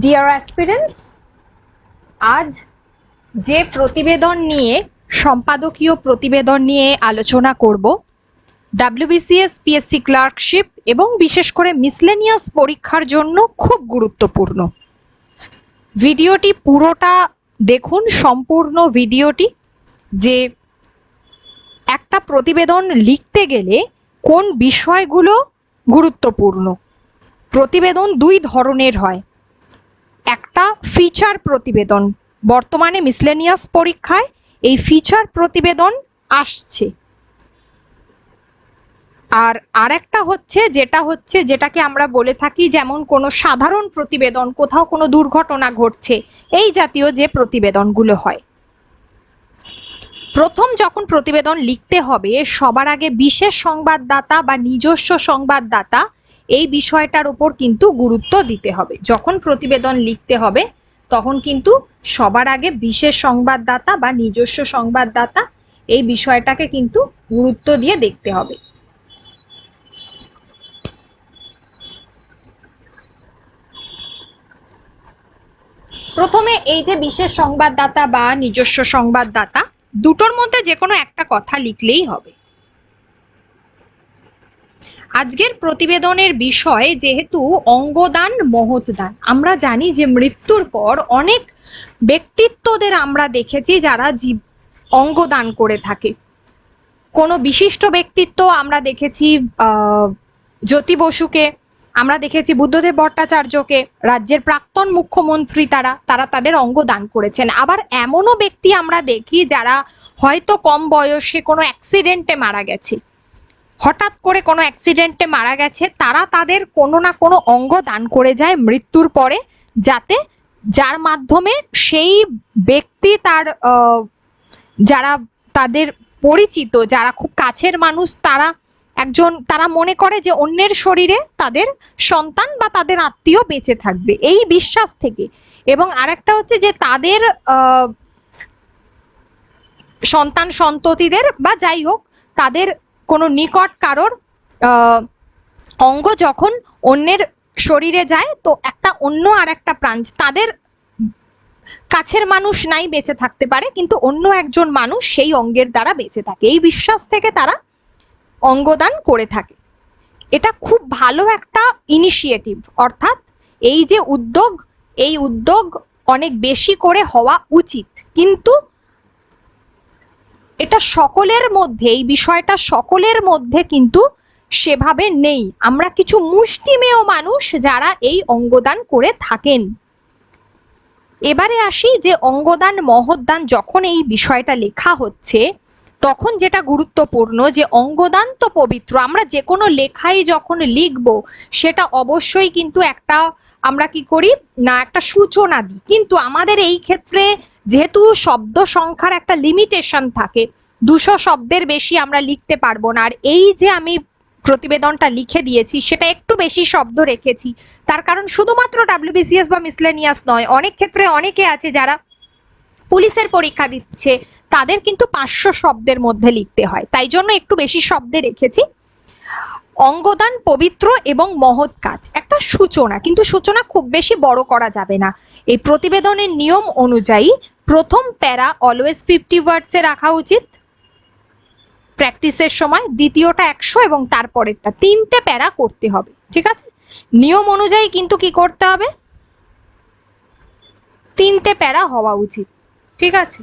Deer aspirants, আজ যে প্রতিবেদন নিয়ে সম্পাদকীয় প্রতিবেদন নিয়ে আলোচনা করব ডাব্লিউবিসিএস পিএসসি ক্লার্কশিপ এবং বিশেষ করে মিসলেনিয়াস পরীক্ষার জন্য খুব গুরুত্বপূর্ণ। ভিডিওটি পুরোটা দেখুন, সম্পূর্ণ ভিডিওটি, যে একটা প্রতিবেদন লিখতে গেলে কোন বিষয়গুলো গুরুত্বপূর্ণ। প্রতিবেদন দুই ধরনের হয়, একটা ফিচার প্রতিবেদন, বর্তমানে মিসলেনিয়াস পরীক্ষায় এই ফিচার প্রতিবেদন আসছে, আর আরেকটা হচ্ছে যেটাকে আমরা বলে থাকি যেমন কোনো সাধারণ প্রতিবেদন, কোথাও কোনো দুর্ঘটনা ঘটছে, এই জাতীয় যে প্রতিবেদনগুলো হয়। প্রথম যখন প্রতিবেদন লিখতে হবে সবার আগে বিশেষ সংবাদদাতা বা নিজস্ব সংবাদদাতা এই বিষয়টার উপর কিন্তু গুরুত্ব দিতে হবে। যখন প্রতিবেদন লিখতে হবে তখন কিন্তু সবার আগে বিশেষ সংবাদদাতা বা নিজস্ব সংবাদদাতা এই বিষয়টাকে কিন্তু গুরুত্ব দিয়ে দেখতে হবে। প্রথমে এই যে বিশেষ সংবাদদাতা বা নিজস্ব সংবাদদাতা, দুটোর মধ্যে যে কোনো একটা কথা লিখলেই হবে। আজকের প্রতিবেদনের বিষয় যেহেতু অঙ্গদান মহৎদান, আমরা জানি যে মৃত্যুর পর অনেক ব্যক্তিত্বদের আমরা দেখেছি যারা অঙ্গদান করে থাকে। কোনো বিশিষ্ট ব্যক্তিত্ব আমরা দেখেছি জ্যোতি বসুকে, আমরা দেখেছি বুদ্ধদেব ভট্টাচার্যকে, রাজ্যের প্রাক্তন মুখ্যমন্ত্রী তারা তাদের অঙ্গ দান করেছেন। আবার এমনও ব্যক্তি আমরা দেখি যারা হয়তো কম বয়সে কোনো অ্যাক্সিডেন্টে মারা গেছে, হঠাৎ করে কোনো অ্যাক্সিডেন্টে মারা গেছে, তারা তাদের কোনো না কোনো অঙ্গ দান করে যায় মৃত্যুর পরে, যাতে যার মাধ্যমে সেই ব্যক্তি যারা তাদের পরিচিত, যারা খুব কাছের মানুষ, তারা মনে করে যে অন্যের শরীরে তাদের সন্তান বা তাদের আত্মীয় বেঁচে থাকবে, এই বিশ্বাস থেকে। এবং আরেকটা হচ্ছে যে তাদের সন্তান সন্ততিদের বা যাই হোক তাদের কোনো নিকট কারোর অঙ্গ যখন অন্যের শরীরে যায়, তো একটা অন্য আর একটা প্রাণ, তাদের কাছের মানুষ নাই বেঁচে থাকতে পারে কিন্তু অন্য একজন মানুষ সেই অঙ্গের দ্বারা বেঁচে থাকে, এই বিশ্বাস থেকে তারা অঙ্গদান করে থাকে। এটা খুব ভালো একটা ইনিশিয়েটিভ, অর্থাৎ এই যে এই উদ্যোগ অনেক বেশি করে হওয়া উচিত, কিন্তু এটা সকলের মধ্যে, এই বিষয়টা সকলের মধ্যে কিন্তু সেভাবে নেই। আমরা কিছু মুষ্টিমেয় মানুষ যারা এই অঙ্গদান করে থাকেন। এবারে আসি যে অঙ্গদান মহৎদান, যখন এই বিষয়টা লেখা হচ্ছে তখন যেটা গুরুত্বপূর্ণ যে অঙ্গদান তো পবিত্র। আমরা যে কোনো লেখাই যখন লিখব সেটা অবশ্যই কিন্তু একটা আমরা কি করি না, একটা সূচনা দিই, কিন্তু আমাদের এই ক্ষেত্রে যেহেতু শব্দ সংখ্যার একটা লিমিটেশন থাকে, 200 শব্দের বেশি আমরা লিখতে পারবো না। আর এই যে আমি প্রতিবেদনটা লিখে দিয়েছি সেটা একটু বেশি শব্দ রেখেছি, তার কারণ শুধুমাত্র ডাব্লিউবিসিএস বা মিসলেনিয়াস নয়, অনেক ক্ষেত্রে অনেকে আছে যারা পুলিশের পরীক্ষা দিচ্ছে, তাদের কিন্তু 500 শব্দের মধ্যে লিখতে হয়, তাই জন্য একটু বেশি শব্দে রেখেছি। অঙ্গদান পবিত্র এবং মহৎ কাজ, একটা সূচনা, কিন্তু সূচনা খুব বেশি বড় করা যাবে না। এই প্রতিবেদনের নিয়ম অনুযায়ী প্রথম প্যারা অলওয়েজ 50 ওয়ার্ডসে রাখা উচিত প্র্যাকটিসের সময়, দ্বিতীয়টা 100 এবং তারপরেরটা 3টে প্যারা করতে হবে, ঠিক আছে? নিয়ম অনুযায়ী কিন্তু কি করতে হবে, 3টে প্যারা হওয়া উচিত, ঠিক আছে?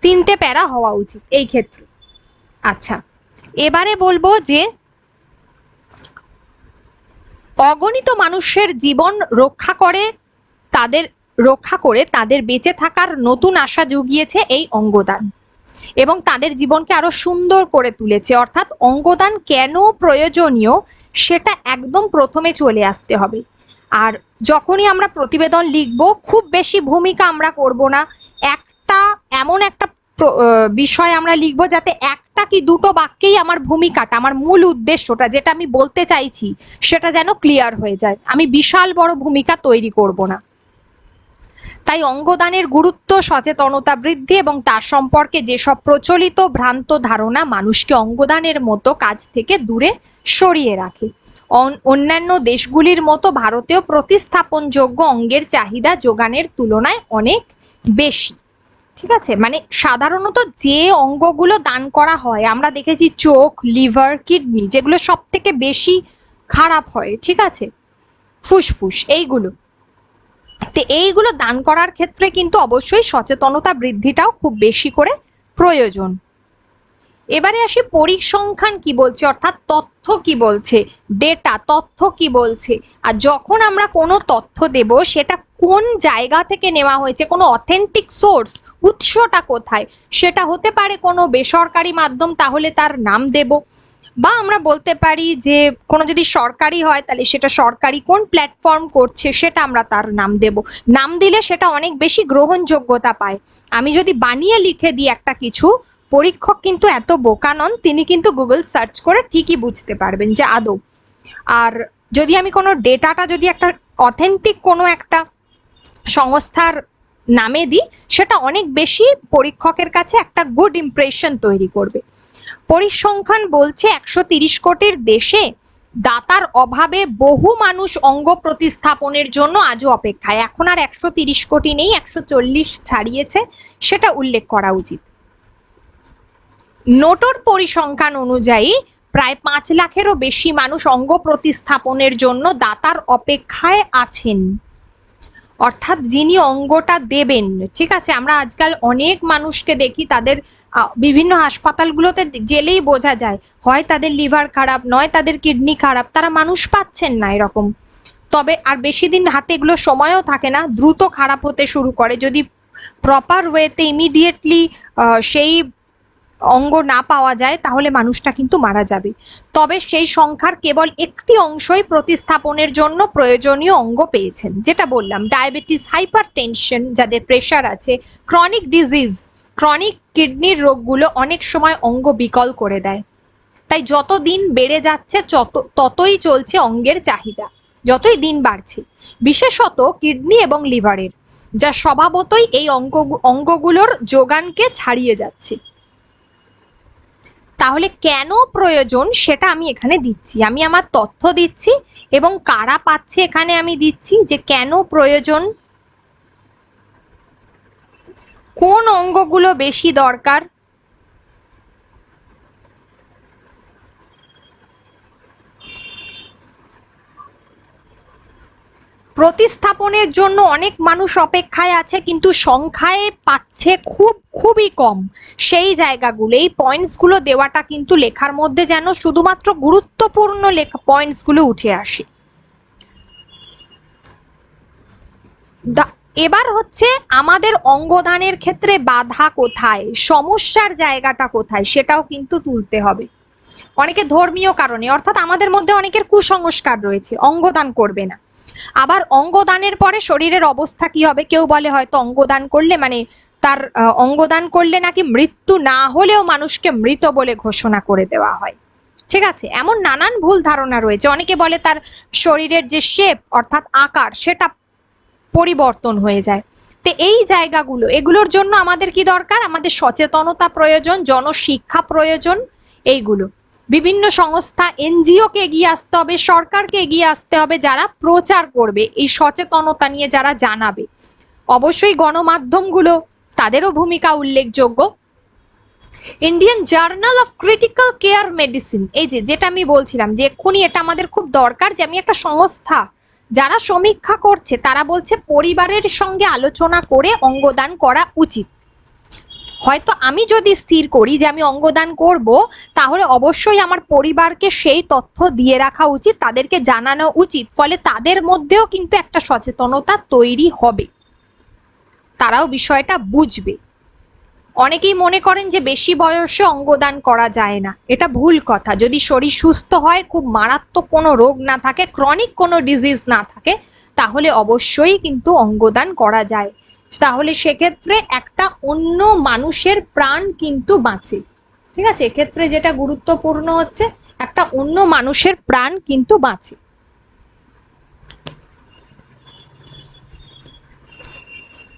3টে প্যারা হওয়া উচিত এই ক্ষেত্রে। আচ্ছা, এবারে বলবো যে অগণিত মানুষের জীবন রক্ষা করে তাদের বেঁচে থাকার নতুন আশা জুগিয়েছে এই অঙ্গদান, এবং তাদের জীবনকে আরো সুন্দর করে তুলেছে। অর্থাৎ অঙ্গদান কেন প্রয়োজনীয় সেটা একদম প্রথমে চলে আসতে হবে। আর যখনই আমরা প্রতিবেদন লিখব খুব বেশি ভূমিকা আমরা করব না, এমন একটা বিষয় আমরা লিখবো যাতে একটা কি দুটো বাক্যেই আমার ভূমিকাটা, আমার মূল উদ্দেশ্যটা যেটা আমি বলতে চাইছি সেটা যেন ক্লিয়ার হয়ে যায়। আমি বিশাল বড় ভূমিকা তৈরি করব না। তাই অঙ্গদানের গুরুত্ব, সচেতনতা বৃদ্ধি এবং তার সম্পর্কে যেসব প্রচলিত ভ্রান্ত ধারণা মানুষকে অঙ্গদানের মতো কাজ থেকে দূরে সরিয়ে রাখে। অন্যান্য দেশগুলির মতো ভারতেও প্রতিস্থাপনযোগ্য অঙ্গের চাহিদা যোগানের তুলনায় অনেক বেশি। ঠিক আছে, মানে সাধারণত যে অঙ্গগুলো দান করা হয়, আমরা দেখেছি চোখ, লিভার, কিডনি, যেগুলো সব থেকে বেশি খারাপ হয়, ঠিক আছে, ফুসফুস, এইগুলো। তো এইগুলো দান করার ক্ষেত্রে কিন্তু অবশ্যই সচেতনতা বৃদ্ধিটাও খুব বেশি করে প্রয়োজন। এবারে আসি পরিসংখ্যান কি বলছে, অর্থাৎ তথ্য কি বলছে, ডেটা, তথ্য কি বলছে। আর যখন আমরা কোনো তথ্য দেব, সেটা কোন জায়গা থেকে নেওয়া হয়েছে, কোনো অথেন্টিক সোর্স, উৎসটা কোথায়, সেটা হতে পারে কোনো বেসরকারি মাধ্যম, তাহলে তার নাম দেব, বা আমরা বলতে পারি যে কোনো যদি সরকারি হয় তাহলে সেটা সরকারি কোন প্ল্যাটফর্ম করছে, সেটা আমরা তার নাম দেব। নাম দিলে সেটা অনেক বেশি গ্রহণযোগ্যতা পায়। আমি যদি বানিয়ে লিখে দিই একটা কিছু, পরীক্ষক কিন্তু এত বোকা নন, তিনি কিন্তু গুগল সার্চ করে ঠিকই বুঝতে পারবেন যে আদৌ। আর যদি আমি কোনো ডেটাটা যদি একটা অথেন্টিক কোনো একটা সংস্থার নামে দিই, সেটা অনেক বেশি পরীক্ষকের কাছে একটা গুড ইমপ্রেশন তৈরি করবে। পরিসংখ্যান বলছে 130 কোটির দেশে দাতার অভাবে বহু মানুষ অঙ্গ প্রতিস্থাপনের জন্য আজও অপেক্ষায়। এখন আর 130 কোটি নেই, 140 ছাড়িয়েছে, সেটা উল্লেখ করা উচিত। নোটোর পরিসংখ্যান অনুযায়ী প্রায় 5 লাখেরও বেশি মানুষ অঙ্গ প্রতিস্থাপনের জন্য দাতার অপেক্ষায় আছেন, অর্থাৎ যিনি অঙ্গটা দেবেন। ঠিক আছে, আমরা আজকাল অনেক মানুষকে দেখি, তাদের বিভিন্ন হাসপাতালগুলোতে গেলেই বোঝা যায়, হয় তাদের লিভার খারাপ, নয় তাদের কিডনি খারাপ, তারা মানুষ পাচ্ছেন না এরকম। তবে আর বেশি দিন হাতে এগুলো সময়ও থাকে না, দ্রুত খারাপ হতে শুরু করে। যদি প্রপার ওয়েতে ইমিডিয়েটলি সেই অঙ্গ না পাওয়া যায়, তাহলে মানুষটা কিন্তু মারা যাবে। তবে সেই সংখ্যার কেবল একটি অংশই প্রতিস্থাপনের জন্য প্রয়োজনীয় অঙ্গ পেয়েছেন। যেটা বললাম, ডায়াবেটিস, হাইপারটেনশন, যাদের প্রেশার আছে, ক্রনিক ডিজিজ, ক্রনিক কিডনির রোগগুলো অনেক সময় অঙ্গ বিকল করে দেয়। তাই যত দিন বেড়ে যাচ্ছে ততই চলছে অঙ্গের চাহিদা, যতই দিন বাড়ছে, বিশেষত কিডনি এবং লিভারের, যা স্বভাবতই এই অঙ্গগুলোর যোগানকে ছাড়িয়ে যাচ্ছে। তাহলে কেন প্রয়োজন সেটা আমি এখানে দিচ্ছি, আমি আমার তথ্য দিচ্ছি, এবং কারা পাচ্ছে এখানে আমি দিচ্ছি যে কেন প্রয়োজন, কোন অঙ্গগুলো বেশি দরকার। প্রতিস্থাপনের জন্য অনেক মানুষ অপেক্ষায় আছে, কিন্তু সংখ্যায় পাচ্ছে খুবই কম। সেই জায়গাগুলো, এই পয়েন্টসগুলো দেওয়াটা কিন্তু লেখার মধ্যে যেন শুধুমাত্র গুরুত্বপূর্ণ পয়েন্টসগুলো উঠে আসে। এবার হচ্ছে আমাদের অঙ্গদানের ক্ষেত্রে বাধা কোথায়, সমস্যার জায়গাটা কোথায়, সেটাও কিন্তু তুলতে হবে। অনেকে ধর্মীয় কারণে, অর্থাৎ আমাদের মধ্যে অনেকের কুসংস্কার রয়েছে, অঙ্গদান করবে না। আবার অঙ্গদানের পরে শরীরের অবস্থা কি হবে, কেউ বলে হয়তো অঙ্গদান করলে মানে তার অঙ্গদান করলে নাকি মৃত্যু না হলেও মানুষকে মৃত বলে ঘোষণা করে দেওয়া হয়। ঠিক আছে, এমন নানান ভুল ধারণা রয়েছে। অনেকে বলে তার শরীরের যে শেপ, অর্থাৎ আকার, সেটা পরিবর্তন হয়ে যায়। তো এই জায়গাগুলো, এগুলোর জন্য আমাদের কি দরকার, আমাদের সচেতনতা প্রয়োজন, জনশিক্ষা প্রয়োজন। এইগুলো বিভিন্ন সংস্থা, এনজিওকে এগিয়ে আসতে হবে, সরকারকে এগিয়ে আসতে হবে, যারা প্রচার করবে এই সচেতনতা নিয়ে, যারা জানাবে। অবশ্যই গণমাধ্যমগুলো, তাদেরও ভূমিকা উল্লেখযোগ্য। Indian journal of critical care medicine, এই যেটা আমি বলছিলাম যে এক্ষুনি, এটা আমাদের খুব দরকার যে আমি একটা সংস্থা, যারা সমীক্ষা করছে তারা বলছে পরিবারের সঙ্গে আলোচনা করে অঙ্গদান করা উচিত। হয়তো আমি যদি স্থির করি যে আমি অঙ্গদান করব, তাহলে অবশ্যই আমার পরিবারকে সেই তথ্য দিয়ে রাখা উচিত, তাদেরকে জানানো উচিত, ফলে তাদের মধ্যেও কিন্তু একটা সচেতনতা তৈরি হবে, তারাও বিষয়টা বুঝবে। অনেকেই মনে করেন যে বেশি বয়সে অঙ্গদান করা যায় না, এটা ভুল কথা। যদি শরীর সুস্থ হয়, খুব মারাত্মক কোনো রোগ না থাকে, ক্রনিক কোনো ডিজিজ না থাকে, তাহলে অবশ্যই কিন্তু অঙ্গদান করা যায়। তাহলে সেক্ষেত্রে একটা অন্য মানুষের প্রাণ কিন্তু বাঁচে। ঠিক আছে, এক্ষেত্রে যেটা গুরুত্বপূর্ণ হচ্ছে, একটা অন্য মানুষের প্রাণ কিন্তু বাঁচে।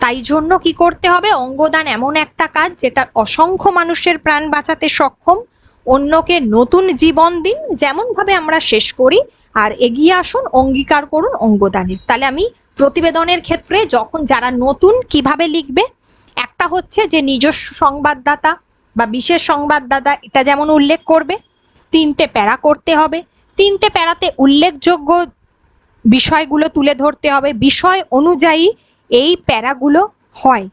তাই জন্য কি করতে হবে, অঙ্গদান এমন একটা কাজ যেটা অসংখ্য মানুষের প্রাণ বাঁচাতে সক্ষম। অন্যকে নতুন জীবন দিন, যেমন ভাবে আমরা শেষ করি আর এগিয়ে আসুন, অঙ্গীকার করুন অঙ্গদানের। তাহলে আমি প্রতিবেদনের ক্ষেত্রে যখন যারা নতুন কিভাবে লিখবে, একটা হচ্ছে যে নিজস্ব সংবাদদাতা বা বিশেষ সংবাদদাতা এটা যেমন উল্লেখ করবে, 3টে প্যারা করতে হবে, 3টে প্যারাতে উল্লেখযোগ্য বিষয়গুলো তুলে ধরতে হবে, বিষয় অনুযায়ী এই প্যারাগুলো হয়,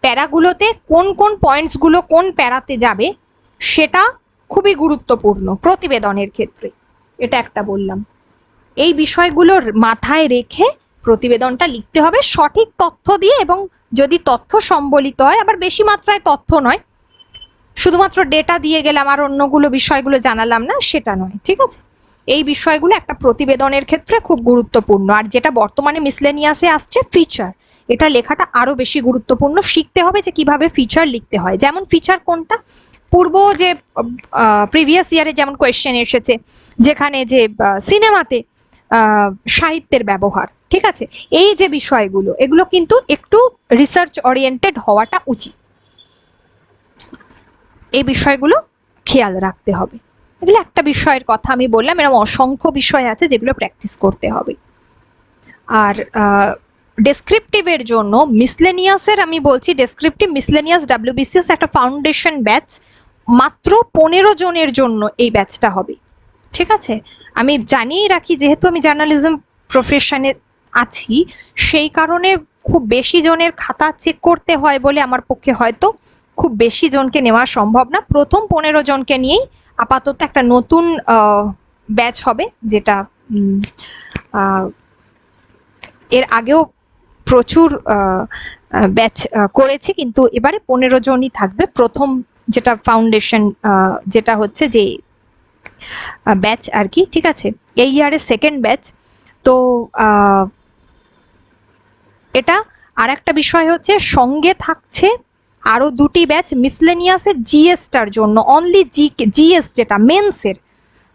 প্যারাগুলোতে কোন কোন পয়েন্টসগুলো কোন প্যারাতে যাবে সেটা খুবই গুরুত্বপূর্ণ প্রতিবেদনের ক্ষেত্রে। এটা একটা বললাম। এই বিষয়গুলোর মাথায় রেখে প্রতিবেদনটা লিখতে হবে সঠিক তথ্য দিয়ে, এবং যদি তথ্য সম্বলিত হয়, আবার বেশি মাত্রায় তথ্য নয়, শুধুমাত্র ডেটা দিয়ে গেলাম আর অন্যগুলো বিষয়গুলো জানালাম না, সেটা নয়, ঠিক আছে? এই বিষয়গুলো একটা প্রতিবেদনের ক্ষেত্রে খুব গুরুত্বপূর্ণ। আর যেটা বর্তমানে মিসলেনিয়াসে আসছে ফিচার, এটা লেখাটা আরো বেশি গুরুত্বপূর্ণ। শিখতে হবে যে কিভাবে ফিচার লিখতে হয়। যেমন ফিচার কোনটা, পূর্ব যে প্রিভিয়াস ইয়ারে যেমন কোয়েশ্চেন এসেছে যেখানে যে সিনেমাতে সাহিত্যের ব্যবহার, ঠিক আছে, এই যে বিষয়গুলো, এগুলো কিন্তু একটু রিসার্চ ওরিয়েন্টেড হওয়াটা উচিত। এই বিষয়গুলো খেয়াল রাখতে হবে। এগুলো একটা বিষয়ের কথা আমি বললাম, এরকম অসংখ্য বিষয় আছে যেগুলো প্র্যাকটিস করতে হবে। আর ডেসক্রিপটিভের জন্য মিসলেনিয়াসের আমি বলছি, ডেসক্রিপটিভ মিসলেনিয়াস ডাব্লিউবিসিএস একটা ফাউন্ডেশন ব্যাচ, মাত্র 15 জনের জন্য এই ব্যাচটা হবে, ঠিক আছে? আমি জানিয়ে রাখি, যেহেতু আমি জার্নালিজম প্রফেশনে আছি, সেই কারণে খুব বেশি জনের খাতা চেক করতে হয় বলে আমার পক্ষে হয়তো খুব বেশি জনকে নেওয়া সম্ভব না। প্রথম 15 জনকে নিয়েই আপাতত একটা নতুন ব্যাচ হবে, যেটা এর আগেও প্রচুর ব্যাচ করেছি, কিন্তু এবারে 15 জনই থাকবে। প্রথম যেটা ফাউন্ডেশন, যেটা হচ্ছে যে ব্যাচ আর কি, ঠিক আছে? এই ইয়ারের সেকেন্ড ব্যাচ। তো এটা আর একটা বিষয় হচ্ছে, সঙ্গে থাকছে আরো 2টি ব্যাচ মিসলেনিয়াসের জিএসটার জন্য, অনলি জিএস যেটা মেন্সের,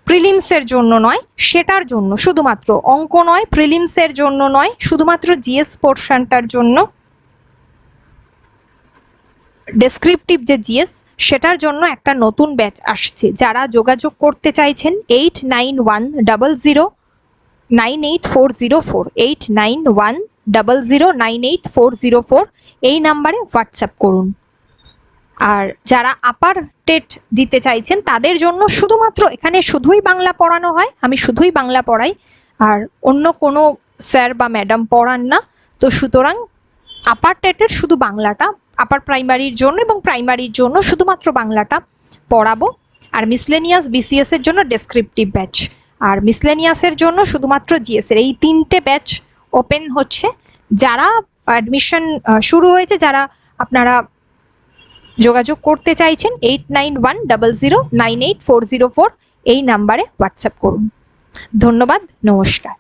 প্রিলিমসের জন্য নয়, সেটার জন্য শুধুমাত্র, অঙ্ক নয়, প্রিলিমসের জন্য নয়, শুধুমাত্র জিএস পোর্শনটার জন্য, ডেসক্রিপটিভ যে জিএস সেটার জন্য একটা নতুন ব্যাচ আসছে। যারা যোগাযোগ করতে চাইছেন 8910098404, 8910098404 এই নাম্বারে হোয়াটসঅ্যাপ করুন। আর যারা আপার টেট দিতে চাইছেন তাদের জন্য শুধুমাত্র, এখানে শুধুই বাংলা পড়ানো হয়, আমি শুধুই বাংলা পড়াই, আর অন্য কোনো স্যার বা ম্যাডাম পড়ান না। তো সুতরাং আপার টেটের শুধু বাংলাটা, আপার প্রাইমারির জন্য এবং প্রাইমারির জন্য শুধুমাত্র বাংলাটা পড়াবো। আর মিসলেনিয়াস বিসিএস এর জন্য ডেসক্রিপটিভ ব্যাচ, আর মিসলেনিয়াসের জন্য শুধুমাত্র জিএস এর, এই 3টে ব্যাচ ওপেন হচ্ছে। যারা অ্যাডমিশন শুরু হয়েছে, যারা আপনারা যোগাযোগ করতে চাইছেন 8910098404 এই নাম্বারে হোয়াটসঅ্যাপ করুন। ধন্যবাদ, নমস্কার।